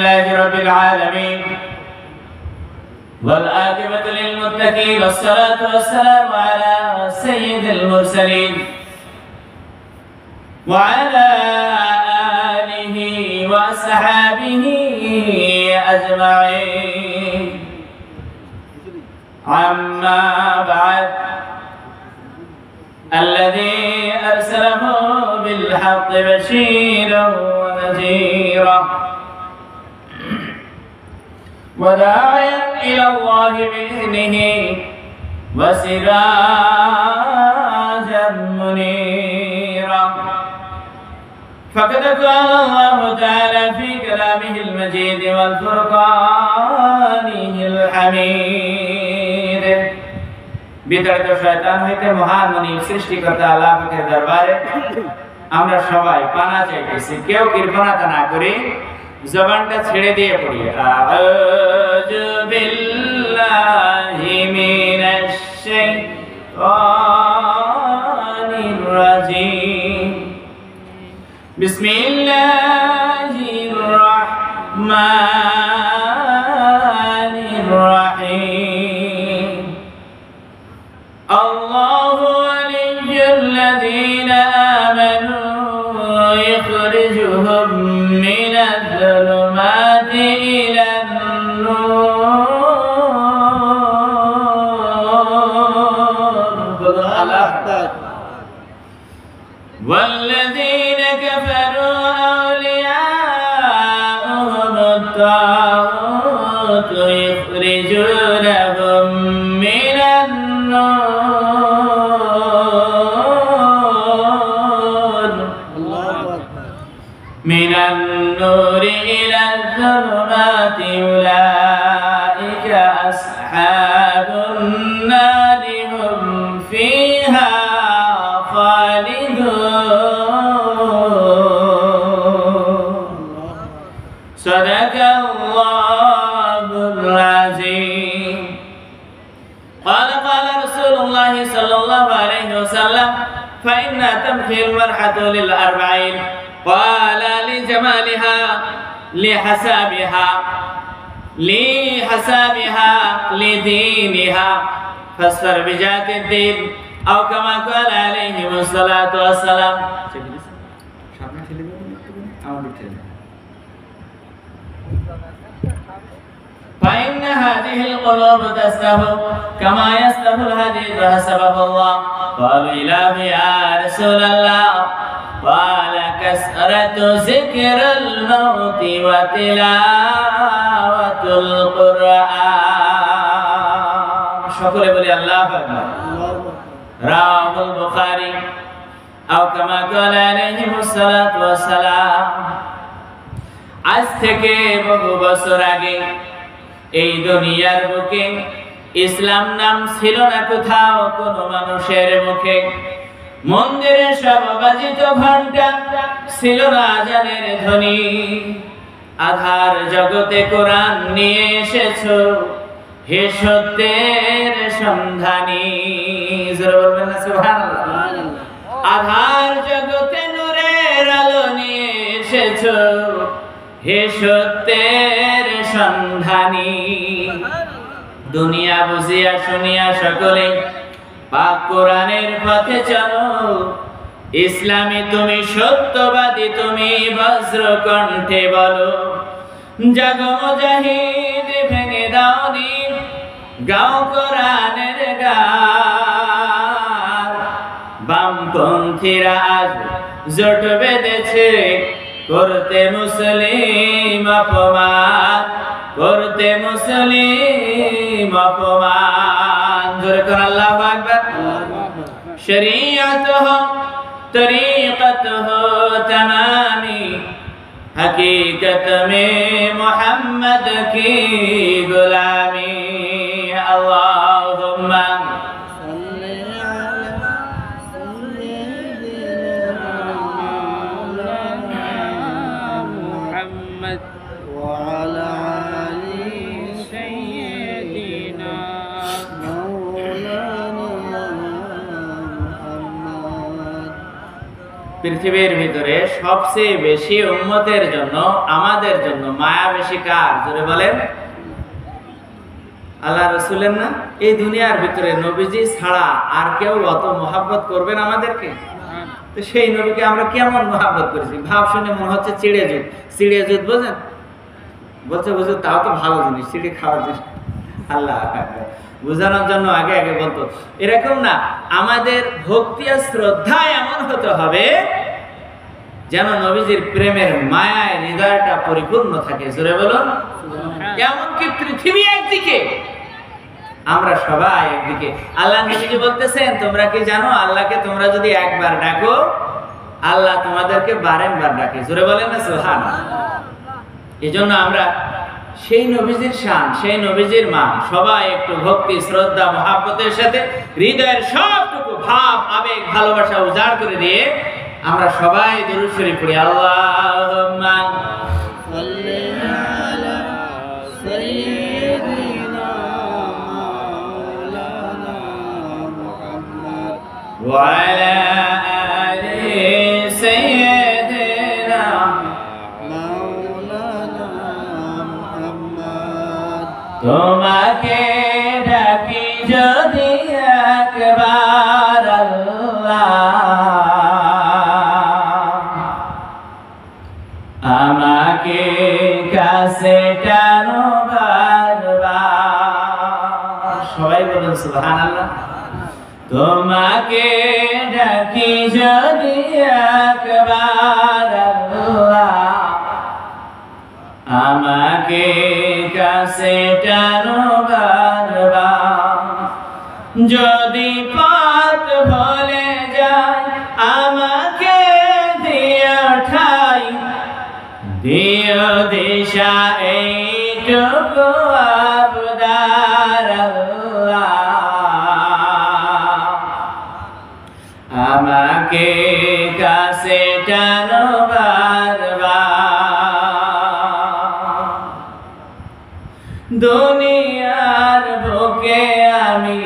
لله رب العالمين والعاقبة للمتقين والصلاة والسلام على سيد المرسلين وعلى آله وأصحابه أجمعين. أما بعد، الذي أرسله بالحق بشيرا ونذيرا وداعيا إلى الله بإذنه وسراجا منيرا. فقد قال الله تعالى في كلامه المجيد والفرقانه الحميد: বিতাড়িত শয়তান হইতে মহান মুনি সৃষ্টিকর্তা আল্লাহ পাকের দরবারে আমরা সবাই পানা চাইতেছি। কেউ কৃপণতা না করে জবানটা ছেড়ে দিয়ে পড়ি আউযু বিল্লাহি মিনাশ শাইতানির রাজিম। বিসমিল্লাহির রাহমানির রাহিম। আল্লাহু ওয়ালিয়্যুল্লাযীনা আমানু ইখরিজুহুম মিনায-যুলুমাতি ইলান-নূর ওয়াল্লাযীনা কাফারু আউলিয়াউহুম আত-তাগুত ইখরিজুনাহুম من النور إلى الظلمات أولئك أصحاب النار هم فيها خالدون. صدق الله العظيم. قال رسول الله صلى الله عليه وسلم: فإن تمحي المرحة للأربعين، قال لجمالها لحسابها لدينها فاصفر بذات الدين أو كما قال عليه الصلاة والسلام. فإن هذه القلوب تستهو كما يستهو الحديد حسبه الله. قالوا: إله يا رسول الله؟ قال: كثرة ذكر الموت وتلاوة القرآن. شكرا بلي الله أكبر. رواه البخاري أو كما قال عليه الصلاة والسلام. আজ থেকে বহু বছর আগে এই দুনিয়ার বুকে ইসলাম নাম ছিল না কোথাও কোনো মানুষের মুখে। মন্দিরে সব বাজিত ঘন্টা, ছিল না আজানের ধ্বনি। আধার জগতে কোরআন নিয়ে এসেছো, হে সত্যের সন্ধানী। জোরে বলবেন না সুবহানাল্লাহ। আধার জগতে নূরের আলো নিয়ে এসেছো, হে সত্যের সন্ধানী। দুনিয়া বুঝিয়া শুনিয়া সকলে পাক কোরআনের পথে চলো। ইসলামী তুমি সত্যবাদী, তুমি বজ্র কণ্ঠে বলো। জাগো মুজাহিদ, ভেঙে দাও দিন, গাও কোরআনের গান। বামপন্থীরা আজ জোট বেঁধেছে করতে মুসলিম অপমান, করতে মুসলিম অপমান। জোরে করে আল্লাহু আকবার। শরীয়ত হো তরিকত হো তমামি, हकीकत में मोहम्मद की गुलामी। अल्लाहुम्मा सल्ली अला सय्यिदिना मुहम्मद व अला आलि सय्यिदिना मौलाना मुहम्मद। পৃথিবীর ভিতরে সবচেয়ে বেশি উম্মতের জন্য, আমাদের জন্য মায়া বেশি কার? জোরে বলেন। আল্লাহ রাসূলের না? এই দুনিয়ার ভিতরে নবীজি ছাড়া আর কেউ অত মহব্বত করবেন আমাদেরকে? তো সেই নবীকে আমরা কেমন মহব্বত করেছি? ভাব শুনে মনে হচ্ছে চিড়ে জুত। চিড়ে জুত বোঝেন? বলছে বুঝুন, তাও তো ভালো জিনিস, চিড়ে খাওয়ার জিনিস। আল্লাহ বোঝানোর জন্য আগে আগে বলতো। এরকম না, আমাদের ভক্তি আর শ্রদ্ধা এমন হতে হবে যেন নবীজির প্রেমের মায়ায় হৃদয়টা পরিপূর্ণ থাকে। জোরে বলুন। এমনকি পৃথিবী একদিকে, আমরা সবাই একদিকে। আল্লাহ নবীজি বলতেছেন, তোমরা কি জানো আল্লাহকে তোমরা যদি একবার ডাকো, আল্লাহ তোমাদেরকে বারংবার ডাকে। জোরে বলেন না সুবহানাল্লাহ। এজন্য আমরা সেই নবীজির শান, সেই নবীজির মান সবাই একটু ভক্তি, শ্রদ্ধা, মহব্বতের সাথে হৃদয়ের সবটুকু ভাব, আবেগ, ভালোবাসা উজাড় করে দিয়ে আমরা সবাই দুরূদ শরীফ পড়ি। আল্লাহুম্মা সাল্লি আলা সাইয়্যিদিনা মাওলানা মুহাম্মদ ওয়া আলা আলি সাইয়্যিদিনা মাওলানা মুহাম্মদ। তোমাকে ডাকি যদি একবার আল্লাহ, আমাকে কাছে টানো বারবার। সবাই বলুন সুবহানাল্লাহ। তোমাকে ডাকি যদি একবার আল্লাহ, আমাকে কাছে টানো বারবার। যদি পথ ভুলে যায় আমাকে দিও ঠাই, দিও দিশা এইটুকু আবদার আল্লাহ, আমাকে কাছে টানো বারবার। দুনিয়ার বুকে আমি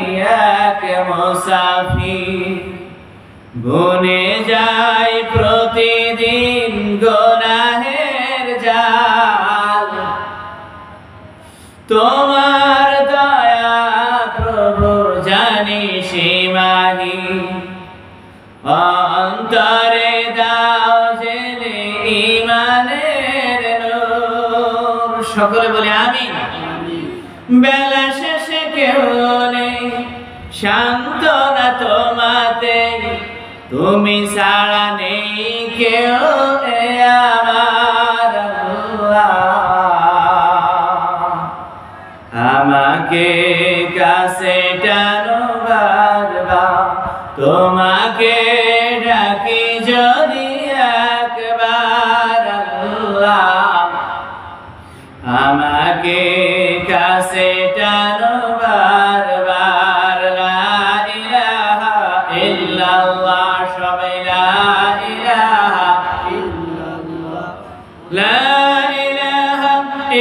এক মুসাফির, গুনে যাই প্রতিদিন গুনাহের জাল। তোমার দয়া প্রভু জানি সীমাহীন, অন্তরে দাও জেলে ঈমানের নূর। সকলে বলে আমিন। বেলা শেষে কেউ নেই, সান্ত্বনা তোমাতে, তুমি ছাড়া নেই কেউ এ আমার আল্লাহ, আমাকে কাছে টানো বারবার। তোমাকে ডাকি যদি একবার আল্লাহ, আমাকে কাছে টানো বারবার। লা ইলাহা ইল্লাল্লাহ, সবাই লা ইলাহা ইল্লাল্লাহ, লা ইলাহা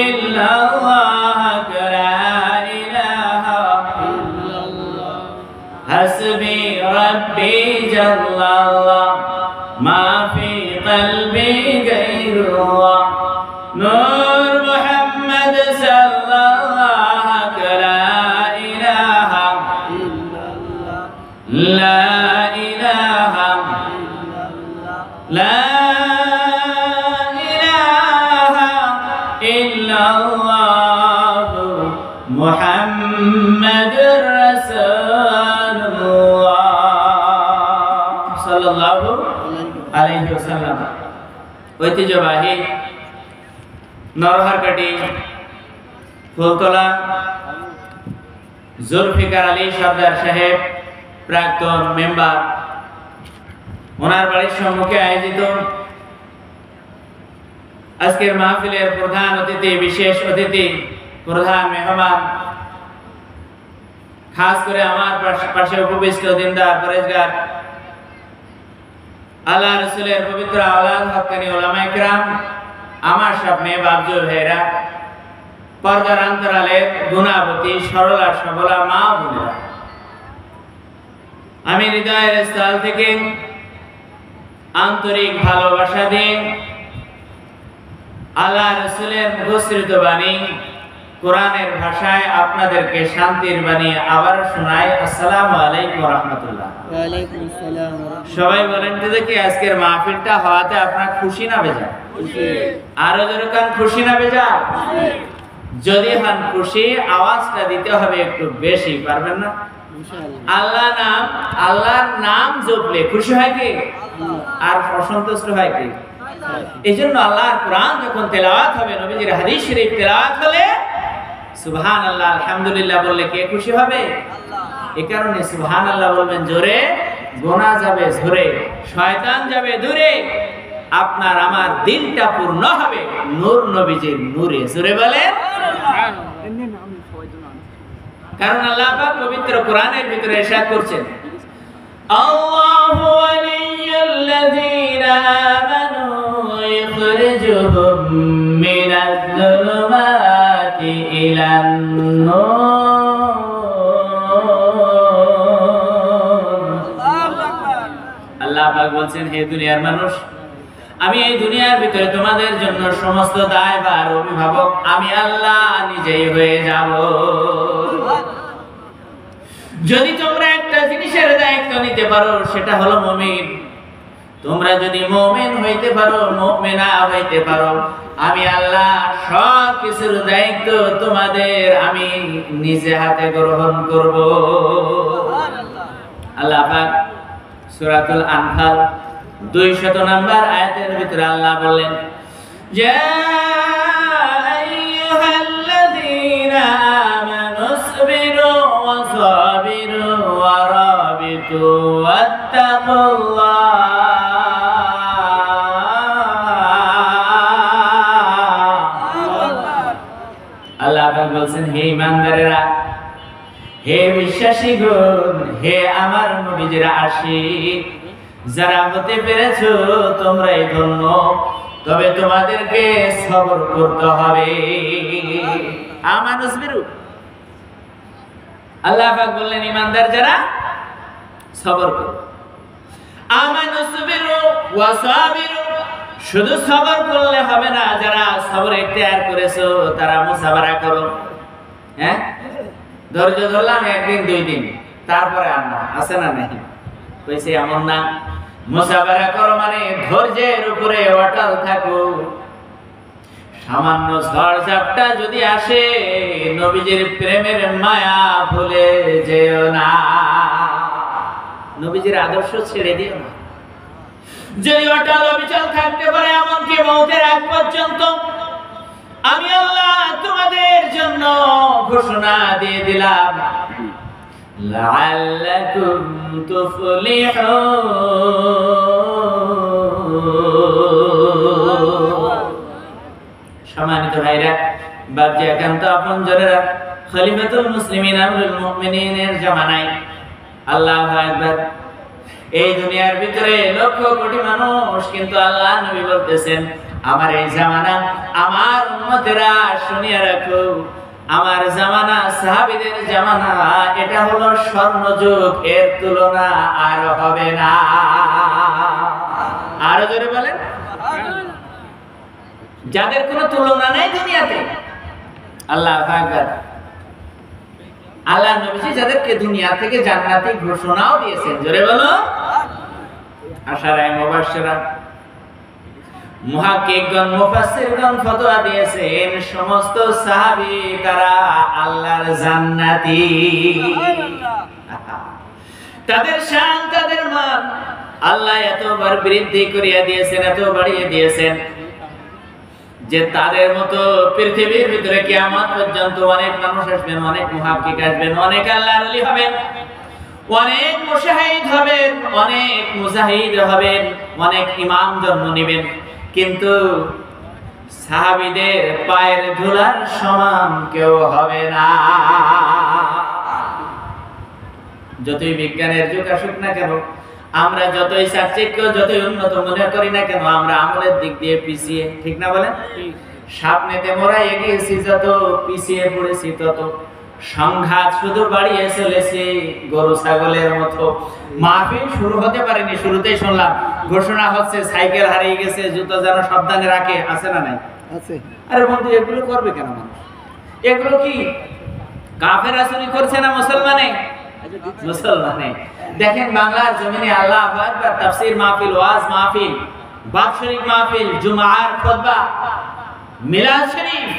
ইল্লাল্লাহ, লা ইলাহা ইল্লাল্লাহ। হাসবি রব্বি জাল্লাল্লাহ, মা ফি কলবি গায়রুল্লাহ, নূর মুহাম্মদ সাল্লাল্লাহু, লা ইলাহা ইল্লাল্লাহ, লা ইলাহা ইল্লাল্লাহ, লা ইলাহা ইল্লাল্লাহ, মুহাম্মাদুর রাসূলুল্লাহ সাল্লাল্লাহু আলাইহি ওয়াসাল্লাম। ঐতিহ্যবাহী নরহারকাটি ফুলতলা জুলফিকার আলী সর্দার সাহেব, প্রাক্তন মেম্বার, ওনার বাড়ির সম্মুখে আয়োজিত আজকের মাহফিলের প্রধান অতিথি, বিশেষ অতিথি, প্রধান মেহমান, খাস করে আমার পাশে উপবিষ্ট দিনদার পরেজগার আল্লাহ রাসূলের পবিত্র আওলাদ, হক্কানি উলামায়ে কিরাম, আমার সামনে বাবজু ভাইরা, পর্দার অন্তরালের গুণাবতী সরলা সবলা মা বোনেরা, আমি হৃদয়ের স্থল থেকে আন্তরিক ভালোবাসা দিয়ে আল্লাহ রাসূলের মুখস্থিত বাণী কোরআনের ভাষায় আপনাদেরকে শান্তির বাণী আবার শোনাই। আসসালামু আলাইকুম ওয়া রাহমাতুল্লাহ। ওয়া আলাইকুম আসসালাম। সবাই বলেন তো দেখি আজকের মাহফিলটা হওয়াতে আপনারা খুশি না বেজার? খুশি। আরো জোরে কান খুশি না বেজার? যদি হন খুশি আওয়াজটা দিতে হবে একটু বেশি, পারবেন না? ইনশাআল্লাহ। আল্লাহর নাম জপলে খুশি হয় কি আর অসন্তুষ্ট হয় কি? এইজন্য আল্লাহর কোরআন যখন তেলাওয়াত হবে, নবীজির হাদিস শরীফ তেলাওয়াত হলে সুবহানাল্লাহ আলহামদুলিল্লাহ বললে কে খুশি হবে? এই কারণে সুবহানাল্লাহ বলবেন জোরে, গোনাহ যাবে ঝরে, শয়তান যাবে দূরে, আপনার আমার দিনটা পূর্ণ হবে নূর নবীজির নূরে। জোরে বলেন। কারণ আল্লাহ পাক পবিত্র কোরআনের ভিতরে ইরশাদ করছেন, আল্লাহু ওয়ালিয়্যুল্লাযীনা আমানু ইখরিজুহুম মিনাজ-যুলুমাতি ইলান-নূর। আল্লাহ পাক বলছেন, হে দুনিয়ার মানুষ, আমি এই দুনিয়ার ভিতরে তোমাদের জন্য সমস্ত দায়ভার অভিভাবক আমি আল্লাহ নিজেই হয়ে যাব। যদি তোমরা একটা জিনিসের দায়িত্ব নিতে পারো সেটা হলো মুমিন। তোমরা যদি মুমিন হইতে পারো, মুমিনা হইতে পারো, আমি আল্লাহ সব কিছুর দায়িত্ব তোমাদের আমি নিজে হাতে গ্রহণ করব। আল্লাহ পাক সূরাতুল আনফাল 200 নম্বর আয়াতের ভিতরে আল্লাহ বললেন, যা আইয়ুহাল্লাযীনা আমানুসবিরু ওয়া সাবিরু ওয়া রাবিতু ওয়াত্তাকুল্লাহ। আল্লাহ পাক বলছেন, হে ঈমানদারেরা, হে বিশ্বাসীগণ, হে আমার নবীজির আশিক, যারা হতে পেরেছো তোমরাই ধন্য, তবে তোমাদেরকে সবর করতে হবে। আমানুসবিরু, আল্লাহ পাক বললেন ঈমানদার যারা সবর করো। আমানুসবিরু ওয়া সাবিরু, শুধু সবর করলে হবে না, যারা সবর ইখতিয়ার করেছো তারা মুসাবারা করো। হ্যাঁ, ধৈর্য ধরলাম একদিন দুই দিন, তারপরে আর না, আছে না নাই? কইছে এমন না, মুসাবারা করো মানে ধৈর্যের উপরে অটল থাকো। সামান্য ঝড় ঝাপটা যদি আসে, নবীজির প্রেমের মায়া ভুলে যেও না, নবীজির আদর্শ ছেড়ে দিও না। যদি অটল অবিচল থাকতে পারে এমনকি মওতের আগ পর্যন্ত, আমি আল্লাহ তোমাদের জন্য ঘোষণা দিয়ে দিলাম, লাআল্লাকুম তুফলিহুন। সম্মানিত ভাইরা, বাপজি একান্ত আপনজনেরা, খলিফাতুল মুসলিমিন আমিরুল মুমিনিনের জামানায় আল্লাহু আকবার, এই দুনিয়ার ভিতরে লক্ষ কোটি মানুষ, কিন্তু আল্লাহ নবী বলতেছেন, আমার এই জামানা, আমার উম্মতেরা শুনিয়া রাখো, আমার জামানা সাহাবীদের জামানা, এটা হলো স্বর্ণযুগ, এর তুলনা আর হবে না। আরো জোরে বলেন, যাদের কোনো তুলনা নাই দুনিয়াতে। আল্লাহু আকবার। আল্লাহ নবী যাদেরকে দুনিয়া থেকে জান্নাতি ঘোষণাও দিয়েছেন, জোরে বলো। আশারায়ে মুবাশশিরা, মুহাক্কিকগণ, মুফাসসিরগণ ফতোয়া দিয়েছেন, সমস্ত সাহাবী তারা আল্লাহর জান্নাতি। তাদের শান, তাদের মান আল্লাহ এতবার বৃদ্ধি করিয়া দিয়েছেন, এত বাড়িয়ে দিয়েছেন যে তাদের মতো পৃথিবীর ভিতরে কিয়ামত পর্যন্ত অনেক মানুষ আসবেন, অনেক মুহাক্কিক আসবেন, অনেক আল্লাহর ওলি হবেন, অনেক মুশাহিদ হবেন, অনেক মুজাহিদ হবেন, অনেক ইমাম জন্ম নেবেন, কিন্তু সাহাবীদের পায়ের ধুলার সমান কেউ হবে না। যতই বিজ্ঞানের যুগ আসুক না কেন, আমরা যতই চাকচিক্য, যতই উন্নত মনে করি না কেন, আমরা আমলের দিক দিয়ে পিছিয়ে, ঠিক না বলেন? সামনেতে মোরা এগিয়েছি যত, পিছিয়ে পড়েছি তত। সংঘাত শুধু বাড়িয়ে চলেছে গরু ছাগলের মতো। মাহফিল শুরু হতে পারেনি, শুরুতেই শুনলাম ঘোষণা হচ্ছে সাইকেল হারিয়ে গেছে, জুতো যেন সাবধানে রাখে, আছে না নাই? আছে। আরে বন্ধু, এগুলো করবে কেন মানুষ? এগুলো কি কাফেররা চুরি করছে না মুসলমানে? মুসলমানে। দেখেন বাংলার জমিনে আল্লাহু আকবার, তাফসীর মাহফিল, ওয়াজ মাহফিল, বাৎসরিক মাহফিল, জুমার খুতবা, মিলাদ শরীফ,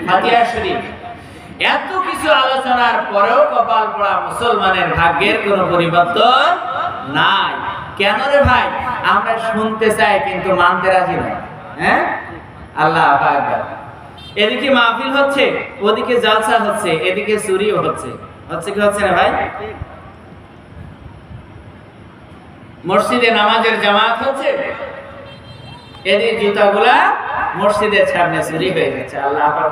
ফাতিহা শরীফ, এত কিছু আলোচনার পরেও কপাল পোড়া মুসলমানের ভাগ্যের কোনো পরিবর্তন নাই। কেন রে ভাই? আমরা শুনতে চাই কিন্তু মানতে রাজি নই। হ্যাঁ, আল্লাহু আকবার। এদিকে মাহফিল হচ্ছে, ওদিকে জালসা হচ্ছে, এদিকে চুরিও হচ্ছে। হচ্ছে কি হচ্ছে না ভাই? মসজিদে নামাজের জামাত হচ্ছে, এদিকে জুতাগুলা মসজিদের সামনে চুরি হয়ে যাচ্ছে। আল্লাহ আকবার।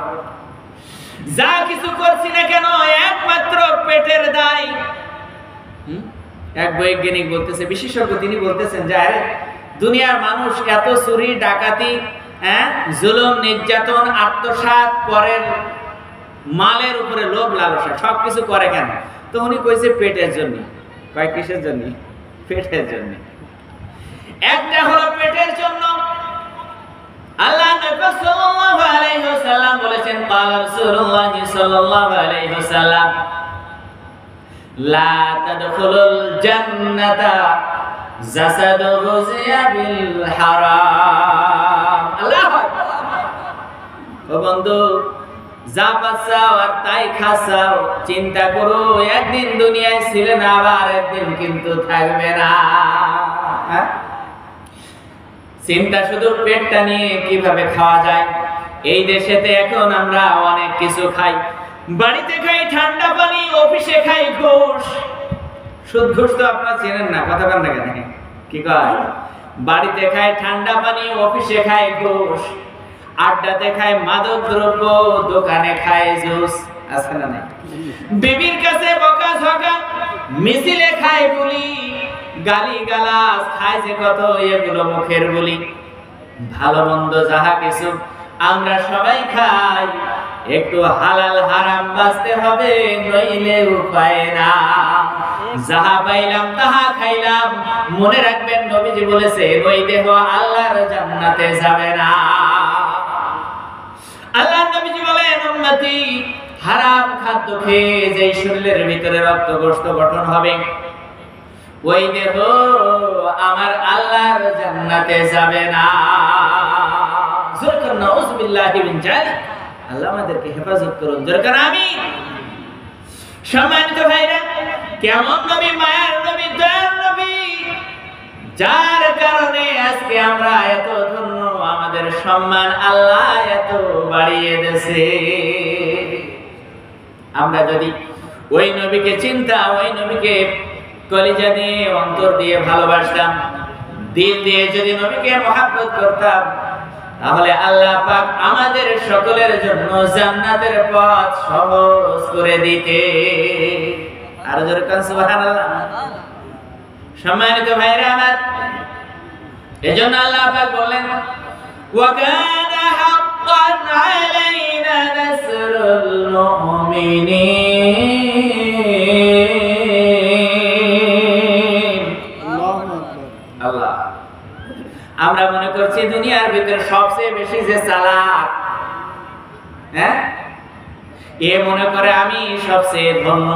যা কিছু করছি না কেন একমাত্র পেটের দায়। এক বৈজ্ঞানিক বলতেছে, বিশেষজ্ঞ তিনি বলতেছেন যে আরে দুনিয়ার মানুষ এত চুরি ডাকাতি, জুলুম নির্যাতন আত্মসাৎ পরের মালের উপরে লোভ লালসা সবকিছু করে কেন? তো উনি কইছে পেটের জন্য। কয় কিসের জন্য? পেটের জন্য। একটা হলো পেটের জন্য। আল্লাহ নবী সাল্লাল্লাহু আলাইহি ওয়াসাল্লাম বলেছেন, ক্বালা রাসূলুল্লাহ সাল্লাল্লাহু আলাইহি ওয়াসাল্লাম, লা তাদখুলুল জান্নাতা জাসাদু গুযিয়া বিল হারাম। আল্লাহু আকবার। ও বন্ধু, যা পাচ্ছাও আর তাই খাচ্ছাও, চিন্তা করো একদিন দুনিয়ায় ছিলে না, আবার একদিন কিন্তু থাকবে না। চিন্তা শুধু পেটটা নিয়ে কিভাবে খাওয়া যায়। এই দেশেতে এখন আমরা অনেক কিছু খাই। বাড়িতে খাই ঠান্ডা পানি, অফিসে খাই ঘুষ। সুদ ঘুষ তো আপনারা চেনেন না, কথা বলেন না কেন? কি কয়? বাড়িতে খাই ঠান্ডা পানি, অফিসে খাই ঘুষ, আড্ডাতে খাই মাদক দ্রব্য, দোকানে খাই জুস, আছে না নাই? বিবির কাছে বকাঝকা, মিছিলে খাই গুলি, গালি গালাজ খাই যে কত, এগুলো মুখের বলি। ভালো মন্দ যাহা কিছু আমরা সবাই খাই, একটু হালাল হারাম বাঁচতে হবে, নইলে উপায় না। যাহা পাইলাম তাহা খাইলাম। মনে রাখবেন নবীজি বলেছে, ওই দেহ আল্লাহর জান্নাতে যাবে না। আল্লাহ নবীজি বলেন, উম্মতি হারাম খাদ্য খেয়ে যেই শরীরের ভিতরে রক্ত গোশত গঠন হবে, ওই দেহ আমার আল্লাহর জান্নাতে যাবে না। যুরকান নাউযুবিল্লাহি মিন যালিক। আল্লাহ আমাদেরকে হেফাজত করুন, যুরকান আমিন। সম্মানিত ভাইরা, কেমন নবী, মায়ার নবী, দয়ার নবী, যার কারণে আজকে আমরা এত ধন্য, আমাদের সম্মান আল্লাহ এত বাড়িয়ে দিয়েছে। আমরা যদি ওই নবীকে চিনতাম, ওই নবীকে কলিজা দিয়ে অন্তর দিয়ে ভালোবাসতাম, দিল দিয়ে যদি নবীকে মহব্বত করতাম, তাহলে আল্লাহ পাক আমাদের সকলের জন্য জান্নাতের পথ সহজ করে দিতে। আর জোরে কান সুবহানাল্লাহ। সম্মানিত ভাইরা আমার, এজন্য আল্লাহ পাক বলেন, ওয়া কানা হাক্কান আলাইনা নাসরুল মুমিনিন। আল্লাহ, আমরা মনে করছি দুনিয়ার ভিতরে সবচেয়ে বেশি যে চালাক, এ মনে করে আমি সবচেয়ে ধন্য।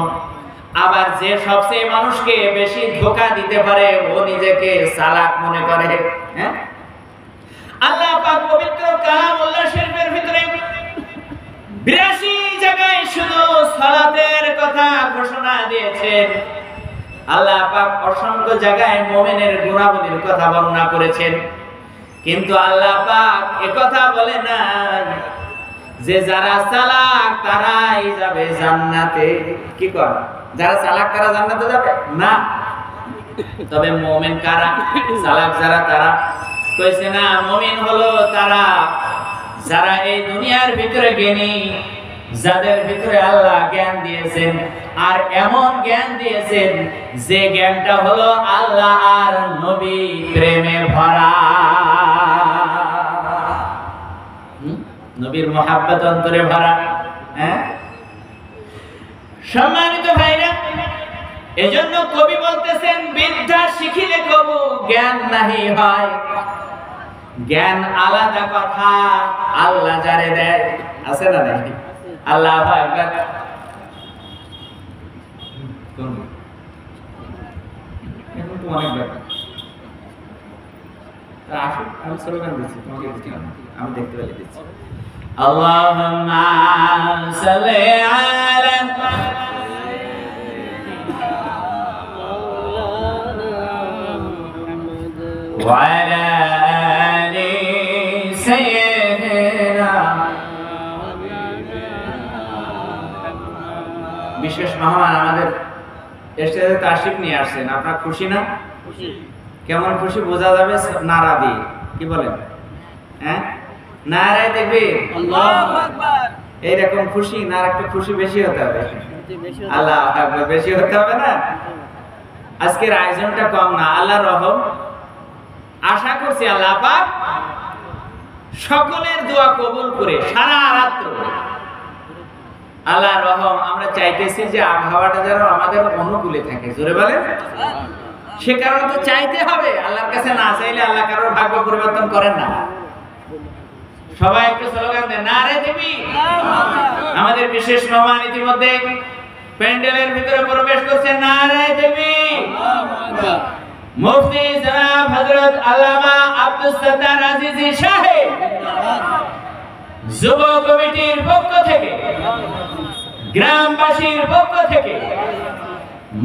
আবার যে সবচেয়ে মানুষকে বেশি ধোঁকা দিতে পারে, ও নিজেকে চালাক মনে করে। আল্লাহ পাক পবিত্র কালামুল্লাহ শরীফের ভিতরে 82 জায়গায় শুধু সালাতের কথা ঘোষণা দিয়েছেন। আল্লাহ পাক অসংখ্য জায়গায় মুমিনের গুণাবলীর কথা বর্ণনা করেছেন, কিন্তু আল্লাহ পাক একথা বলে না যে যারা চালাক তারাই যাবে জান্নাতে। কি কর? যারা চালাক তারা জান্নাতে যাবে না। তবে মুমিন কারা? চালাক যারা তারা কইছে না, মুমিন হলো তারা যারা এই দুনিয়ার ভিতরে জ্ঞানী, যাদের ভিতরে আল্লাহ জ্ঞান দিয়েছেন, আর এমন জ্ঞান দিয়েছেন যে জ্ঞানটা হলো আল্লাহ আর নবী প্রেমে ভরা। নবীর মহাব্বত অন্তরে ভরা। সম্মানিত ভাইরা, এজন্য কবি বলতেছেন বিদ্যা শিখিলে কবু জ্ঞান নাহি হয়। জ্ঞান আলাদা কথা, আল্লাহ যারে দেয়। আছে না নাকি? আল্লাহু আকবার। এখন তো অনেক ব্যাপার। আসুন আমি স্লোগান দিচ্ছি, তোমাকে দিচ্ছি, আমি দেখতে পেলে দিচ্ছি। আল্লাহুম্মা সাল্লি আলা وعلى آل سيدنا। বিশেষ মেহমান আমাদের স্টেজে তাশরিফ নিয়ে আসছেন, আপনারা খুশি না? কেমন খুশি বোঝা যাবে নারা দিয়ে। কি বলেন? হ্যাঁ, নারায় দেখবে আল্লাহু আকবার, এইরকম খুশি না, একটা খুশি বেশি হতে হবে। আল্লাহু আকবার, বেশি হতে হবে না? আজকের আয়োজনটা কম না, আল্লাহর রহম। আশা করছি আল্লাহ পাক সকলের দোয়া কবুল করে সারা রাত্র আল্লাহর রহম। আমরা চাইতেছি যে আবহাওয়াটা যেন আমাদের অনুকূলে থাকে। জোরে বলেন। সে কারণে তো চাইতে হবে, আল্লাহর কাছে না চাইলে আল্লাহ কারোর ভাগ্য পরিবর্তন করেন না। সবাই একটু স্লোগান দেন, নারে দেবী। আমাদের বিশেষ মেহমান ইতিমধ্যে প্যান্ডেলের ভিতরে প্রবেশ করছে। নারে দেবী। মুফতি জনাব হযরত আল্লামা আব্দুস সাত্তার আজিজি সাহেব যুব কমিটির পক্ষ থেকে, গ্রামবাসীর পক্ষ থেকে,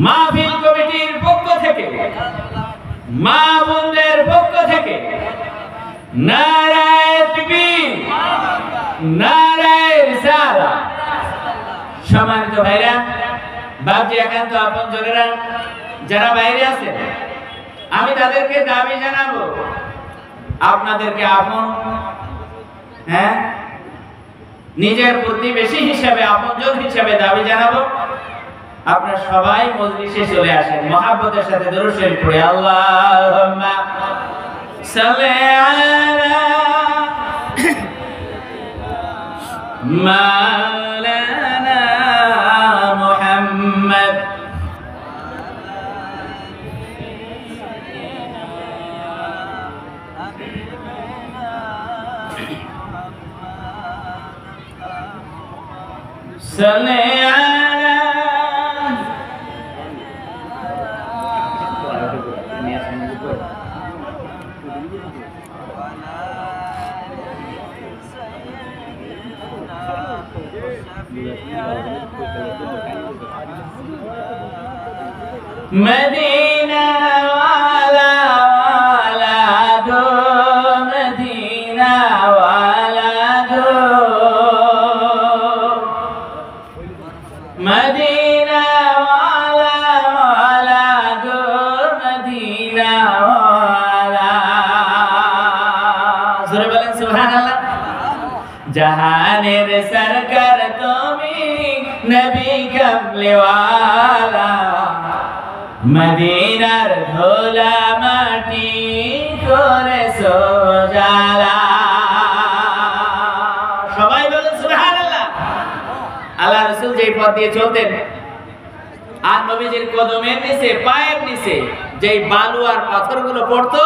মাহফিল কমিটির পক্ষ থেকে, মা বোনদের পক্ষ থেকে নারায়ে তাকবীর, নারায়ে রিসালাত। সম্মানিত ভাইরা, বাপজি একান্ত আপনজনেরা যারা বাইরে আছেন, আমি তাদেরকে দাবি জানাবো, আপনাদেরকে আপন, হ্যাঁ, নিজের প্রতিবেশী হিসাবে, আপনজন হিসাবে দাবি জানাবো, আপনারা সবাই মজলিসে চলে আসেন। মহব্বতের সাথে দরুদ শরীফ পড়ে আল্লাহুম্মা সাল্লি আলা মাওলানা মুহাম্মদ। সাল্লি আলা মদিনা ওয়ালা ওয়ালা দো, মদিনা ওয়ালা দো, মদিনা ওয়ালা ওয়ালা দো, মদিনা ওয়ালা। জোরে বলেন সুবহানাল্লাহ। জাহানের সরকার তুমি, নবী কামলে ওয়ালা, মদিনার ধুলা মাটি করে সোজালা। সবাই বলেন সুবহানাল্লাহ। আল্লাহ রাসূল যেই পথ দিয়ে চলতেন, আর নবীজির কদমের নিচে, পায়ের নিচে যেই বালু আর পাথরগুলো পড়তো,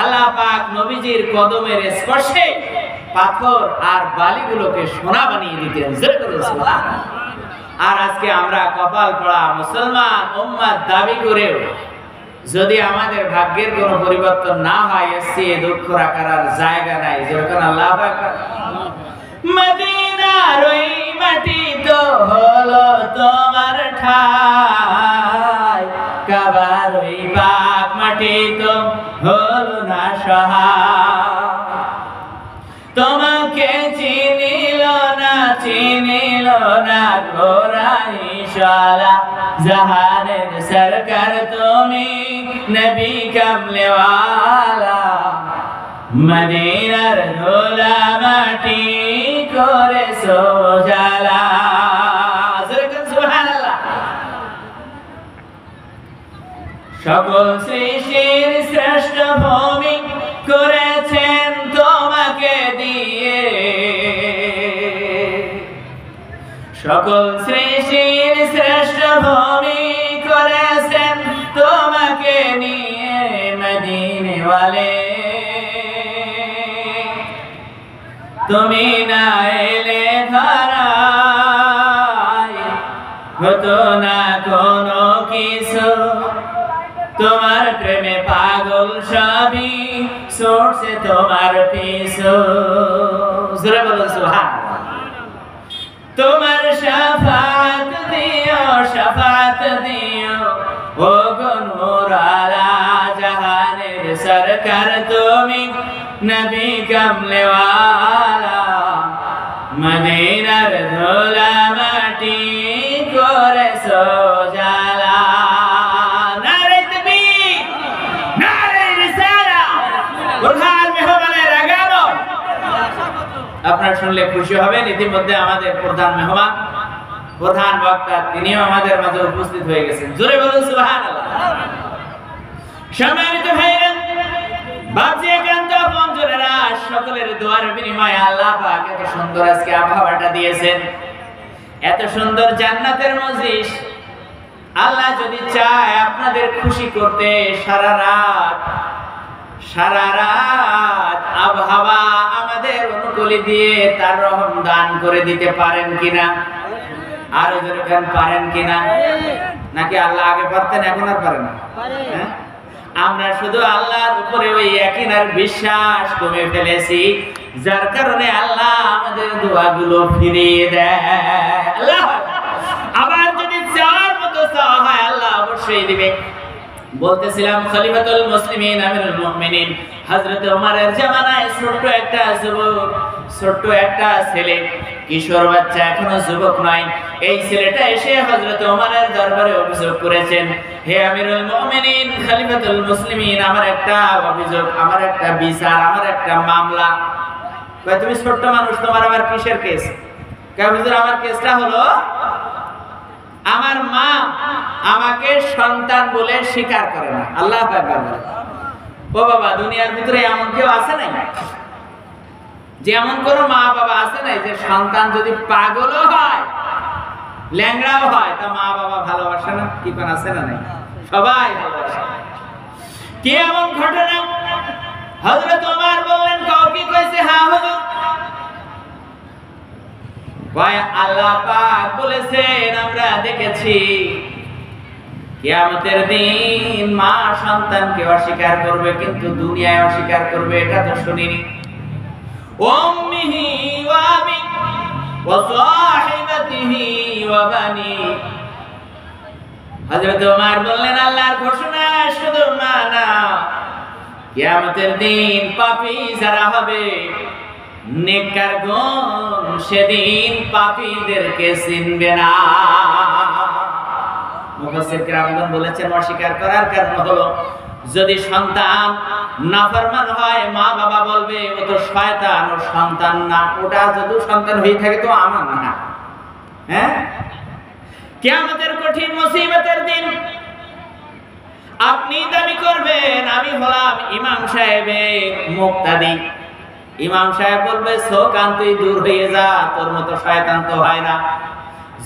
আল্লাহ পাক নবীজির কদমের স্পর্শে পাথর আর বালিগুলোকে সোনা বানিয়ে দিতেন। আর আজকে আমরা কপাল পড়া মুসলমান উম্মত দাবি করেও যদি আমাদের ভাগ্যের কোনো পরিবর্তন না হয়, এসে দুঃখ রাখার আর জায়গা নাই। যেরকম আল্লাহ পাক মদিনার ওই মাটি তো হলো তোমার ঠাই, কাবার ওই পাক মাটি তো হলো না সহায়। তোমাকে চিনিল না কোরাইশালা, জাহানের সরকার তুমি, নবী কামলে ওয়ালা, মদিনার ধুলা মাটি করে সোজালা। সুবহানাল্লাহ। সকল সৃষ্টির শ্রেষ্ঠ ভূমি করেছেন তোমাকে দিয়ে, সকল সৃষ্টির শ্রেষ্ঠ ভূমি করেছেন তোমাকে নিয়ে মদিনে ওয়ালে। তুমি না এলে ধরায় হতো না কোনো কিছু, তোমার প্রেমে পাগল সবই ছুটছে তোমার পিছু। জোরে বলো সুবহানাল্লাহ। তোমার শাফাত দিও ও গো নূর আলা জাহানের সরকার, তুমি নবী কামলে ওয়ালা। মদিনার ধুলা মাটি করে সোজালা। নারে তাকবীর, নারে রিসালাত, বুরহান মেহমানের আগমন। আপনারা শুনলে খুশি হবেন, ইতিমধ্যে আমাদের প্রধান মেহমান, প্রধান বক্তা তিনিও আমাদের মাঝে উপস্থিত হয়ে গেছেন। জোরে বলুন সুবহানাল্লাহ। সম্মানিত ভাইরা, বাপজি একান্ত পঞ্জরেরা, সকলের দোয়ার বিনিময়ে আল্লাহ পাক এত সুন্দর আজকে আবহাওয়াটা দিয়েছেন, এত সুন্দর জান্নাতের মজলিস। আল্লাহ যদি চায় আপনাদের খুশি করতে সারা রাত আবহাওয়া আমাদের অনুকূলে দিয়ে তার রহম দান করে দিতে পারেন কিনা? আরো জোরে পারেন কিনা? নাকি আল্লাহ আগে পারতেন এখন আর পারেন না? আমরা শুধু আল্লাহর উপরে ওই ইয়াকিনের বিশ্বাস কমে ফেলেছি, যার কারণে আল্লাহ আমাদের দোয়াগুলো ফিরিয়ে দেয়। আল্লাহ আবার যদি চাওয়ার মতো চাওয়া হয় আল্লাহ অবশ্যই দিবে। বলতেছিলাম খলিফাতুল মুসলিমিন আমিরুল মুমিনিন হযরত ওমরের জামানায় ছোট্ট একটা যুবক, ছোট্ট একটা ছেলে, কিশোর বাচ্চা, এখনো যুবক নয়, এই ছেলেটা এসে হযরত ওমরের দরবারে অভিযোগ করেছেন, হে আমিরুল মুমিনিন খলিফাতুল মুসলিমিন, আমার একটা অভিযোগ, আমার একটা বিচার, আমার একটা মামলা। কয় তুমি ছোট্ট মানুষ, তোমার আবার কিসের কেস? কয় হুজুর আমার কেসটা হলো আমার মা আমাকে সন্তান বলে স্বীকার করে না। আল্লাহু আকবার। ও বাবা, দুনিয়ার ভিতরে এমন কেউ আছে নাই, যে এমন কোন মা বাবা আছে নাই যে সন্তান যদি পাগলও হয়, ল্যাংড়াও হয়, তা মা বাবা ভালোবাসে না? কি কোন আছে না? নাই, সবাই ভালোবাসে। কি এমন ঘটনা? হযরত ওমর বললেন, কাউ কি কইছে? হ্যাঁ হুজুর। ভাই আল্লাহ পাক বলেছেন, আমরা দেখেছি কিয়ামতের দিন মা সন্তানকে অস্বীকার করবে, কিন্তু দুনিয়ায় অস্বীকার করবে এটা তো শুনিনি। উম্মিহি ওয়া আবি ওয়া সাহিবাতিহি ওয়া বানি। হযরত ওমর বললেন, আল্লাহর ঘোষণা শুধু মা না, কিয়ামতের দিন পাপী যারা হবে, নেককারগণ সেদিন পাপীদেরকে চিনবে না। মুফাসসির কিরামগণ বলেছেন, অস্বীকার করার কারণ হলো যদি সন্তান নাফরমান হয়, মা বাবা বলবে ও তো শয়তান, ও সন্তান না। ওটা যদি সন্তান হয়ে থাকে তো আমার না। হ্যাঁ, কিয়ামতের কঠিন মুসিবতের দিন আপনি দাবি করবেন আমি হলাম ইমাম সাহেবের মুক্তাদি। ইমাম সাহেব বলবে, শোকান তুই দূর হয়ে যা, তোর মতো শয়তান তো হয় না।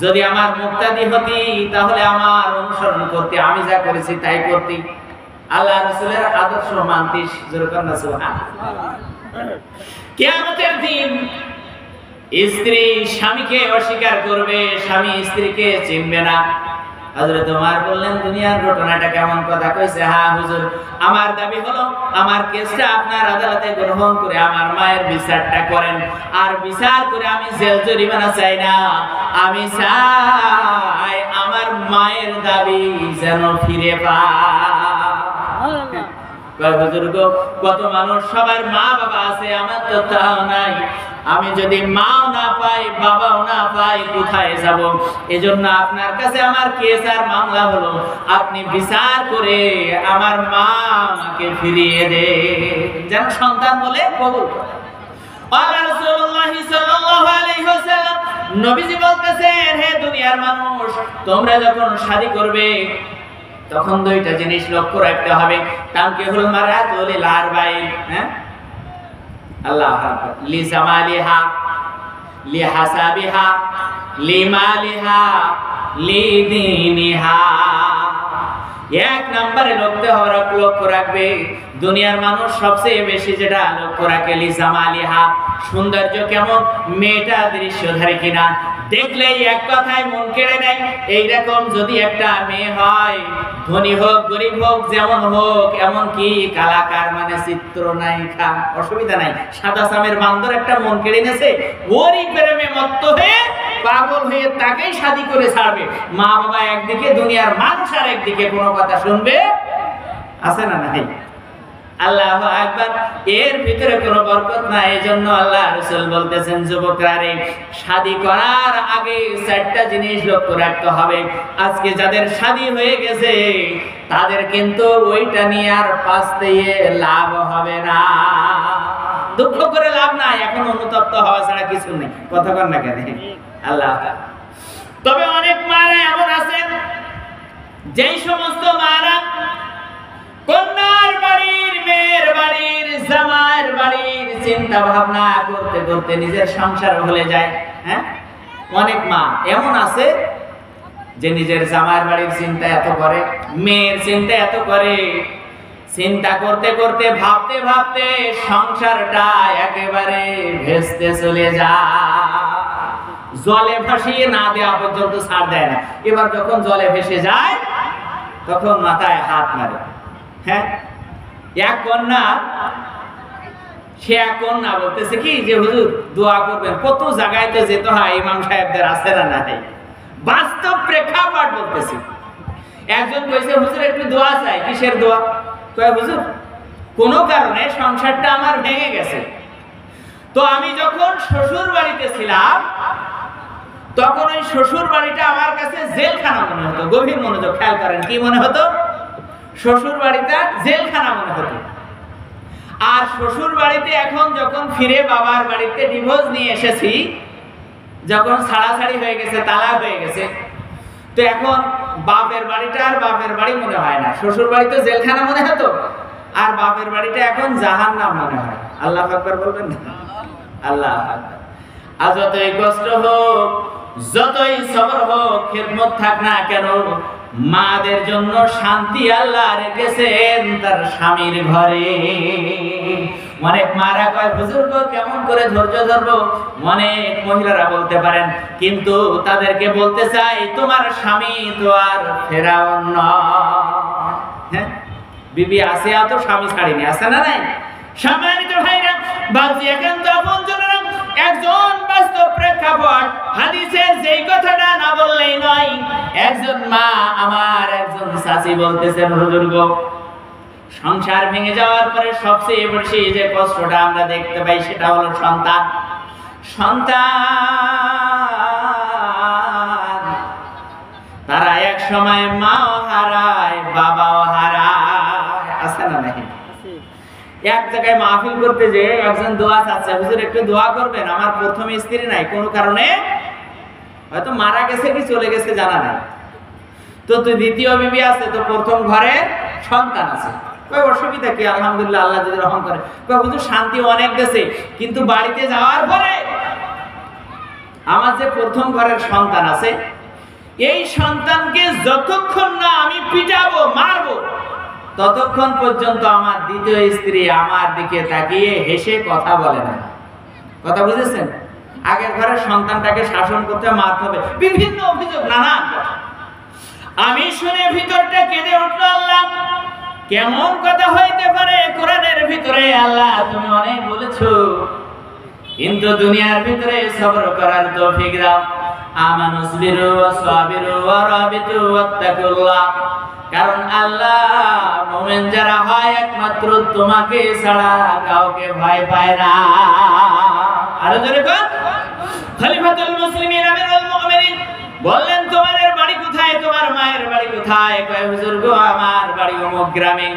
যদি আমার মুক্তাদি হতি তাহলে আমার অনুসরণ করতে, আমি যা করেছি তাই করতি, আল্লাহ রাসূলের আদর্শ মানতিস। যেরকম না সুবহানাল্লাহ। কিয়ামতের দিন স্ত্রী স্বামীকে অস্বীকার করবে, স্বামী স্ত্রীকে চিনবে না। হযরত ওমর বললেন, দুনিয়ার ঘটনাটা কেমন কথা কইছে? হ্যাঁ হুজুর, আমার দাবি হলো আমার কেসটা আপনার আদালতে গ্রহণ করে আমার মায়ের বিচারটা করেন, আর বিচার করে আমি জেল জরিমানা চাই না, আমি চাই আমার মায়ের দাবি যেন ফিরে পায়। হুজুর গো, কত মানুষ, সবার মা বাবা আছে, আমার তো তাও নাই। আমি যদি মাও না পাই, বাবাও না পাই, কোথায় যাব? এজন্য আপনার কাছে আমার কেস আর মামলা হলো, আপনি বিচার করে আমার মাকে ফিরিয়ে দে, যেন সন্তান বলে কবুল করে। রাসূলুল্লাহ সাল্লাল্লাহু আলাইহি ওয়াসাল্লাম নবীজি বলতেছেন, হে দুনিয়ার মানুষ, তোমরা যখন শাদী করবে তখন দুইটা জিনিস লক্ষ্য রাখতে হবে। তানকিহুল মারাতু লিল আরবাইন, হ্যাঁ, আল্লাহু আকবার, লি জামালিহা, লিহাসাবিহা লিমালিহা লিদিনিহা। এক নম্বরে লক্ষ্য রাখবে, দুনিয়ার মানুষ সবচেয়ে বেশি যেটা লক্ষ্য রাখে লিজামালিহা, সৌন্দর্য কেমন, মেয়েটা দৃশ্যধারী কিনা, দেখলেই এক কথায় মন কেড়ে নেয়। এইরকম যদি একটা মেয়ে হয়, ধনী হোক গরিব হোক যেমন হোক, এমন কি কালাকার মানে চিত্রনায়িকা, অসুবিধা নাই, সাদা সামের বান্দর একটা মন কেড়ে নেছে, ওরই প্রেমে মত্ত হয়ে পাগল হয়ে তাকেই শাদী করে ছাড়বে। মা বাবা একদিকে, দুনিয়ার মানুষ আর একদিকে, কোনো কথা শুনবে আছে না নাই? আল্লাহু আকবার। এর ভিতরে কোনো বরকত নাই। এজন্য আল্লাহ রাসূল বলতেছেন, যুবকরা রে, শাদী করার আগে চারটা জিনিস লক্ষ্য রাখতে হবে। আজকে যাদের শাদী হয়ে গেছে তাদের কিন্তু ওইটা নিয়ে আর পাস্তেয়ে লাভ হবে না, দুঃখ করে লাভ নাই, এখন অনুতপ্ত হওয়া ছাড়া কিছু নেই। কথা কর না কেন? আল্লাহ। তবে অনেক মারা এমন আছেন, যেই সমস্ত মারা কন্যার বাড়ির, মেয়ের বাড়ির, জামাইয়ের বাড়ির চিন্তা ভাবনা করতে করতে নিজের সংসার ভুলে যায়। হ্যাঁ, অনেক মা এমন আছে যে নিজের জামাইয়ের বাড়ির চিন্তা এত করে, মেয়ের চিন্তা এত করে, চিন্তা করতে করতে ভাবতে ভাবতে সংসারটা একেবারে ভেস্তে চলে যায়। জলে ভাসিয়ে না দেওয়া পর্যন্ত ছাড় দেয় না। এবার যখন জলে ভেসে যায় তখন মাথায় হাত মারে। হ্যাঁ, এক কন্যা, সে এক কন্যা বলতেছে কি যে হুজুর দোয়া করবেন। কত জায়গায় তো যেতে হয়, ইমাম সাহেবদের আছে না নাই, বাস্তব প্রেক্ষাপট বলতেছি। একজন কইছে হুজুর একটু দোয়া চাই। কিসের দোয়া? কয় হুজুর কোনো কারণে সংসারটা আমার ভেঙে গেছে, তো আমি যখন শ্বশুর বাড়িতে ছিলাম তখন ওই শ্বশুর বাড়িটা আমার কাছে জেলখানা মনে হতো। গভীর মনোযোগ, খেয়াল করেন, কি মনে হতো? শ্বশুর বাড়িটা জেলখানা মনে হতো। আর শ্বশুর বাড়িতে এখন যখন ফিরে বাবার বাড়িতে ডিভোর্স নিয়ে এসেছি, যখন ছাড়াছাড়ি হয়ে গেছে, তালাক হয়ে গেছে, তো এখন বাপের বাড়িটা আর বাপের বাড়ি মনে হয় না। শ্বশুর বাড়ি তো জেলখানা মনে হতো, আর বাপের বাড়িটা এখন জাহান্নাম মনে হয়। আল্লাহ আকবার বলবেন না? আল্লাহ আকবার। আর যতই কষ্ট হোক, যতই সবর হোক, খেদমত থাক না কেন, মাদের জন্য শান্তি আল্লাহ রেখেছেন তার স্বামীর ঘরে। অনেক মারা কয় হুজুর গো কেমন করে ধৈর্য ধরবো, অনেক মহিলারা বলতে পারেন, কিন্তু তাদেরকে বলতে চাই তোমার স্বামী তো আর ফেরাউন নয়। হ্যাঁ, বিবি আসিয়া তো স্বামী ছাড়িনি, আছে না নাই? সম্মানিত ভাইরা, বাজি একান্ত আপনজনেরা, একজন বাস্তব প্রেক্ষাপট হাদিসের যেই কথাটা না বললেই নয়। একজন মা আমার, একজন চাচি বলতেছেন, হুজুর গো সংসার ভেঙে যাওয়ার পরে সবচেয়ে বেশি যে কষ্টটা আমরা দেখতে পাই সেটা হলো সন্তান। সন্তান তারা এক সময় মাও হারায়, বাবাও হারায়, আছে না নাই? এক জায়গায় মাহফিল করতে যে একজন দোয়া চাচ্ছে, হুজুর একটু দোয়া করবেন, আমার প্রথম স্ত্রী নাই, কোনো কারণে হয়তো মারা গেছে কি চলে গেছে জানা নাই, তো দ্বিতীয় বিবি আছে, তো প্রথম ঘরে সন্তান আছে, কই অসুবিধা কি? আলহামদুলিল্লাহ, আল্লাহ যদি রহম করে। কই হুজুর শান্তি অনেক গেছে, কিন্তু বাড়িতে যাওয়ার পরে আমার যে প্রথম ঘরের সন্তান আছে, এই সন্তানকে যতক্ষণ না আমি পিটাবো, মারবো, ততক্ষণ পর্যন্ত আমার দ্বিতীয় স্ত্রী আমার দিকে তাকিয়ে হেসে কথা বলে না। কথা বুঝেছেন? আগের ঘরের সন্তানটাকে শাসন করতে, মারতে হবে, বিভিন্ন অভিযোগ, নানান কথা। আমি শুনে ভিতরটা কেঁদে উঠলো, আল্লাহ কেমন কথা হইতে পারে? কোরআনের ভিতরে আল্লাহ তুমি অনেক বলেছো, কিন্তু দুনিয়ার ভিতরে সবর করার তৌফিক দাও। আমানুসবিরু ওয়া সাবিরু ওয়া রাবিতু ওয়াত্তাকুল্লাহ। কারণ আল্লাহ মুমিন যারা হয় একমাত্র তোমাকে ছাড়া কাউকে ভয় পায় না। আরো জোরে কর। খলিফাতুল মুসলিমিন আমিরুল মুমিনিন বললেন, তোমাদের বাড়ি কোথায়? তোমার মায়ের বাড়ি কোথায়? কয় হুজুর গো আমার বাড়ি অমুক গ্রামে,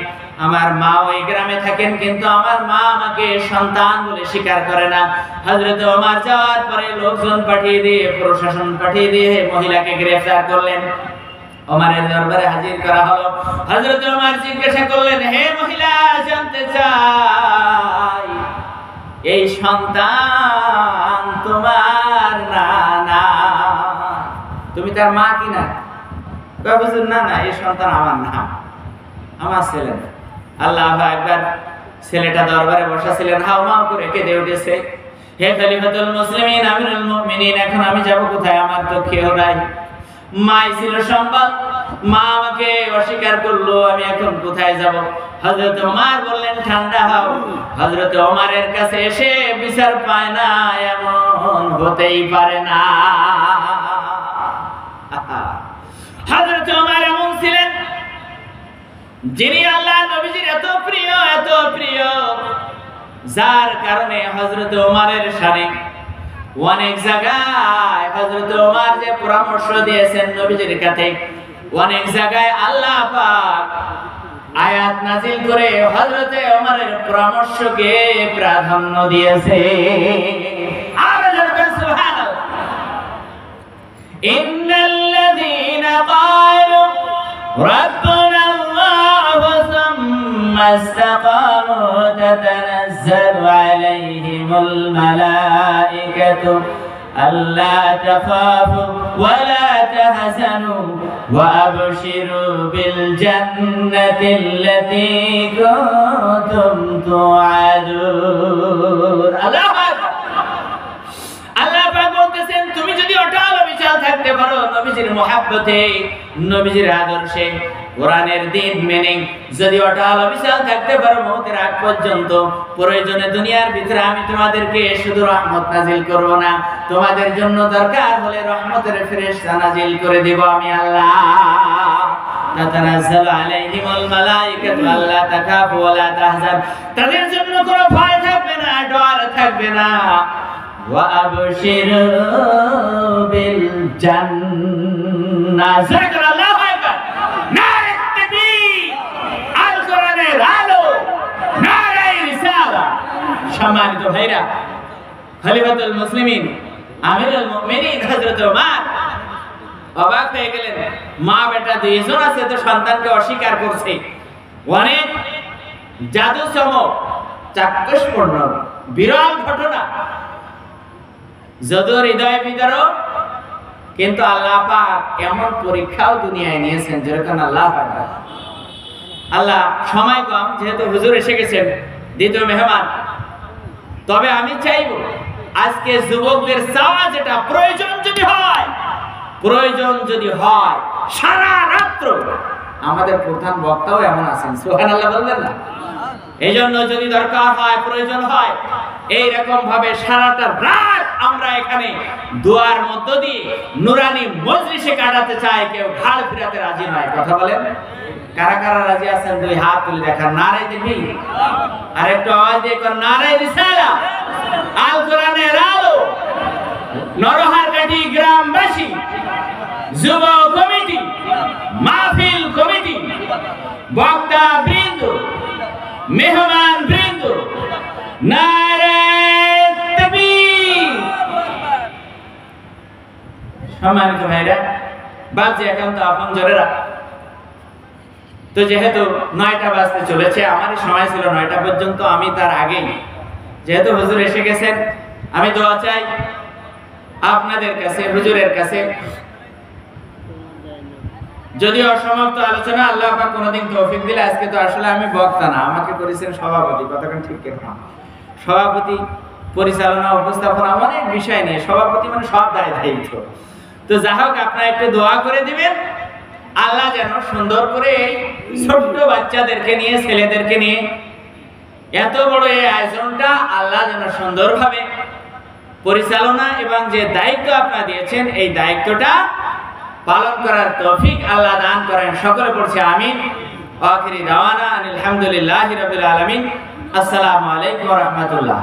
আমার মা ওই গ্রামে থাকেন, কিন্তু আমার মা আমাকে সন্তান বলে স্বীকার করে না। হযরত ওমর যাওয়ার পরে লোকজন পাঠিয়ে দিয়ে, প্রশাসন পাঠিয়ে দিয়ে মহিলাকে গ্রেফতার করলেন। ওমরের দরবারে হাজির করা হলো। হযরত ওমর জিজ্ঞাসা করলেন, হে মহিলা, জানতে চাই এই সন্তান তোমার না না, তুমি তার মা কিনা? কয় হুজুর না না, এই সন্তান আমার না, আমার ছেলে না। আল্লাহু আকবার। ছেলেটা দরবারে বসা ছিলেন, হাউমাউ করে কেঁদে উঠেছে, হে খলিফাতুল মুসলিমিন, আমিরুল মুমিনিন, এখন আমি যাব কোথায়? আমার তো কেউ নাই, মাই ছিল সম্বল, মা আমাকে অস্বীকার করলো, আমি এখন কোথায় যাব? হযরত ওমর বললেন ঠান্ডা হও। হযরত ওমরের কাছে এসে বিচার পায় না, এমন হতেই পারে না। হযরত ওমর এমন ছিলেন যিনি আল্লাহ নবীজির এত প্রিয়, এত প্রিয়, যার কারণে হযরত ওমরের শানে অনেক জায়গায় হযরত ওমর যে পরামর্শ দিয়েছেন নবীজির কাছে, অনেক জায়গায় আল্লাহ পাক আয়াত নাযিল করে হযরত ওমরের পরামর্শকে প্রাধান্য দিয়েছে। আর সুবহানাল্লাহ। ইন্নাল্লাযীনা ক্বালু রাব্বুনা আল্লাহু সুম্মা ইসতাকামু তাতানাজ্জালু আলাইহিমুল মালাইকাতু আল্লা তাখাফু ওয়া লা তাহজানু ওয়া আবশিরু বিল জান্নাতিল্লাতী কুনতুম তুআদুন। আল্লাহু আকবার। আল্লাহ পাক বলতেছেন, তুমি যদি অটল অবিচল থাকতে পারো নবীজির মহব্বতে, নবীজির আদর্শে, কোরআনের দিন মেনে যদি অটল অবিচল থাকতে পারো মওতের আগ পর্যন্ত, প্রয়োজনে দুনিয়ার ভিতরে আমি তোমাদেরকে শুধু রহমত নাজিল করব না, তোমাদের জন্য দরকার হলে রহমতের ফেরেশতা নাজিল করে দেব আমি আল্লাহ। তাতানাজ্জালু আলাইহিমুল মালাইকাতু আল্লা তাখাফু ওয়া লা তাহজান, তাদের জন্য কোনো ভয় থাকবে না, ডর থাকবে না। ওয়া আবশিরু বিল জান্নাহ। আল্লাহু আকবার। নারে তাকবীর। আল কোরআনের আলো, নারে রিসালা। সম্মানিত ভাইরা, খলিফাতুল মুসলিমিন আমিরুল মুমিনিন হযরত ওমর অবাক হয়ে গেলেন। মা বেটা দুইজন আছে, তো সন্তানকে অস্বীকার করছে। অনেক জাদু চমক, চাক্ষুষপূর্ণ বিরল ঘটনা, যদিও হৃদয় বিদারক, কিন্তু আল্লাহ পাক এমন পরীক্ষাও দুনিয়ায় নিয়েছেন যেরকম আল্লাহ পাক। আল্লাহ সময় কম, যেহেতু হুজুর এসে গেছেন, দ্বিতীয় মেহমান, তবে আমি চাইবো আজকে যুবকদের চাওয়া যেটা, প্রয়োজন যদি হয় সারা রাত্র, আমাদের প্রধান বক্তাও এমন আছেন, সুবহানাল্লাহ বলবেন না? এই জন্য যদি দরকার হয়, প্রয়োজন হয়, এইরকম ভাবে সারাটা রাত আমরা এখানে দোয়ার মধ্য দিয়ে নুরানি মজলিসে কাটাতে চাই। কেউ ঘাড় ফিরাতে রাজি নয়, কথা বলেন। কারা কারা রাজি আছেন দুই হাত তুলে দেখান, নারায়ে দেখি। আর একটু আওয়াজ দিয়ে কোন নারায়ে রিসালাত। আল কোরআনের আলো, নরহারকাঠি গ্রামবাসী, যুব কমিটি, মাহফিল কমিটি, বক্তা বৃন্দ, মেহমান বৃন্দ, নারায়ে তাকবীর। সম্মানিত ভাইরা, বাজে একান্ত আপনজনেরা, তো যেহেতু 9টা বাজতে চলেছে, আমারই সময় ছিল 9টা পর্যন্ত, আমি তার আগেই, যেহেতু হুজুর এসে গেছেন, আমি দোয়া চাই আপনাদের কাছে, হুজুরের কাছে। যদিও অসমাপ্ত আলোচনা, আল্লাহ পাক কোনোদিন তৌফিক দিলে, আজকে তো আসলে আমি বক্তা না, আমাকে করেছেন সভাপতি, কথাটা ঠিক কিনা? সভাপতি, পরিচালনা, উপস্থাপনা, অনেক বিষয় নিয়ে সভাপতি মানে সব দায়িত্ব। তো যা হোক, আপনারা একটু দোয়া করে দিবেন, আল্লাহ যেন সুন্দর করে এই ছোট্ট বাচ্চাদেরকে নিয়ে, ছেলেদেরকে নিয়ে এত বড় এই আয়োজনটা আল্লাহ যেন সুন্দরভাবে পরিচালনা এবং যে দায়িত্ব আপনারা দিয়েছেন, এই দায়িত্বটা পালন করার তৌফিক আল্লাহ দান করেন। সকলে পড়ছে আমিন। আখিরি দাওয়ানা আলহামদুলিল্লাহি রাব্বিল আলামিন। আসসালামু আলাইকুম ওয়া রাহমাতুল্লাহ।